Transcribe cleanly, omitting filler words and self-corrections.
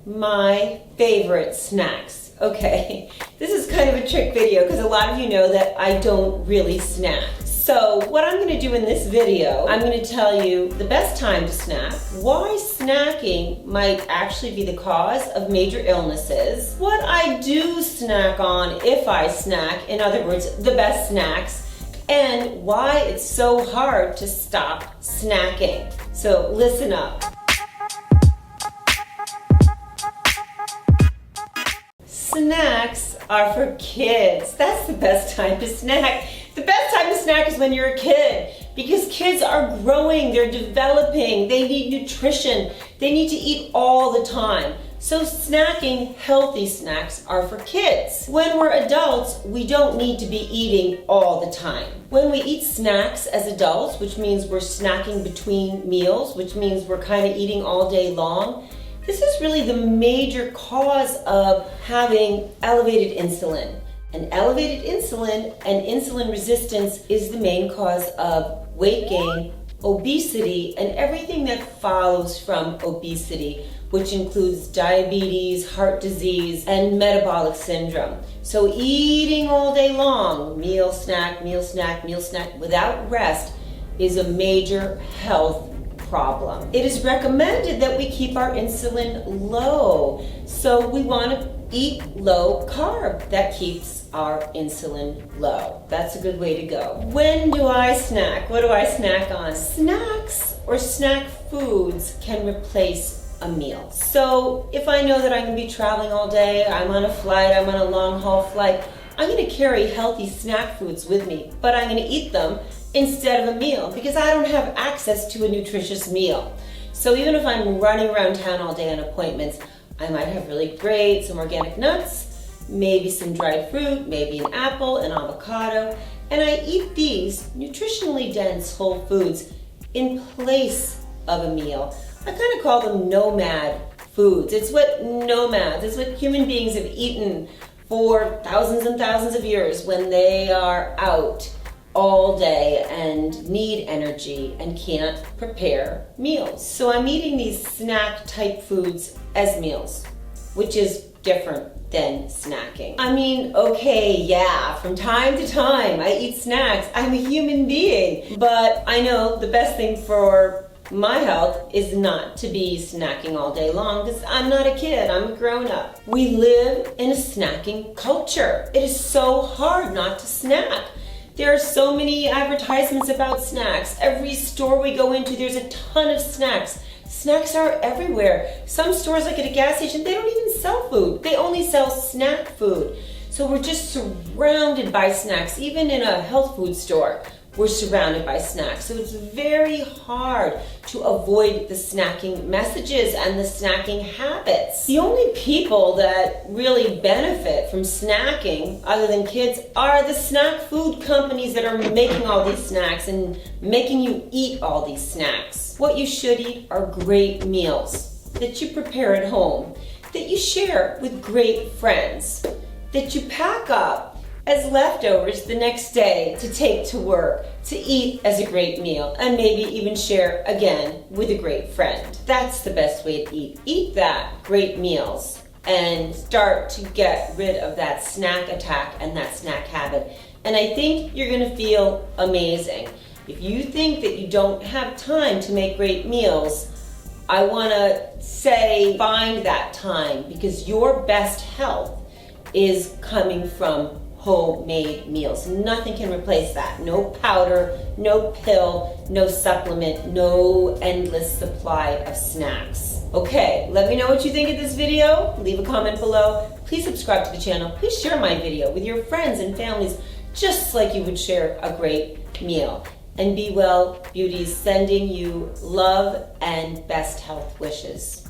my favorite snacks. Okay, this is kind of a trick video because a lot of you know that I don't really snack. So what I'm going to do in this video, I'm going to tell you the best time to snack, why snacking might actually be the cause of major illnesses, what I do snack on if I snack, in other words, the best snacks, and why it's so hard to stop snacking. So listen up. Snacks are for kids. That's the best time to snack. The best time to snack is when you're a kid because kids are growing, they're developing, they need nutrition, they need to eat all the time. So snacking, healthy snacks are for kids. When we're adults, we don't need to be eating all the time. When we eat snacks as adults, which means we're snacking between meals, which means we're kind of eating all day long, this is really the major cause of having elevated insulin. And elevated insulin and insulin resistance is the main cause of weight gain, obesity, and everything that follows from obesity, which includes diabetes, heart disease, and metabolic syndrome. So eating all day long, meal, snack, meal, snack, meal, snack, without rest is a major health problem. It is recommended that we keep our insulin low. So we want to eat low carb. That keeps our insulin low. That's a good way to go. When do I snack? What do I snack on? Snacks or snack foods can replace a meal. So if I know that I'm going to be traveling all day, I'm on a flight, I'm on a long haul flight, I'm going to carry healthy snack foods with me, but I'm going to eat them instead of a meal because I don't have access to a nutritious meal. So even if I'm running around town all day on appointments, I might have really great, some organic nuts, maybe some dried fruit, maybe an apple, an avocado, and I eat these nutritionally dense whole foods in place of a meal. I kind of call them nomad foods. It's what nomads, it's what human beings have eaten for thousands and thousands of years when they are out all day and need energy and can't prepare meals. So I'm eating these snack type foods as meals, which is different than snacking. I mean, okay, yeah, from time to time I eat snacks. I'm a human being, but I know the best thing for my health is not to be snacking all day long because I'm not a kid, I'm a grown-up. We live in a snacking culture. It is so hard not to snack. There are so many advertisements about snacks. Every store we go into, there's a ton of snacks. Snacks are everywhere. Some stores, like at a gas station, they don't even sell food. They only sell snack food. So we're just surrounded by snacks. Even in a health food store, we're surrounded by snacks. So it's very hard to avoid the snacking messages and the snacking habits. The only people that really benefit from snacking, other than kids, are the snack food companies that are making all these snacks and making you eat all these snacks. What you should eat are great meals that you prepare at home, that you share with great friends, that you pack up as leftovers the next day to take to work, to eat as a great meal, and maybe even share again with a great friend. That's the best way to eat. Eat that great meals and start to get rid of that snack attack and that snack habit. And I think you're gonna feel amazing. If you think that you don't have time to make great meals, I wanna say find that time because your best health is coming from homemade meals. Nothing can replace that. No powder, no pill, no supplement, no endless supply of snacks. Okay, let me know what you think of this video. Leave a comment below. Please subscribe to the channel. Please share my video with your friends and families just like you would share a great meal. And Be Well Beauties sending you love and best health wishes.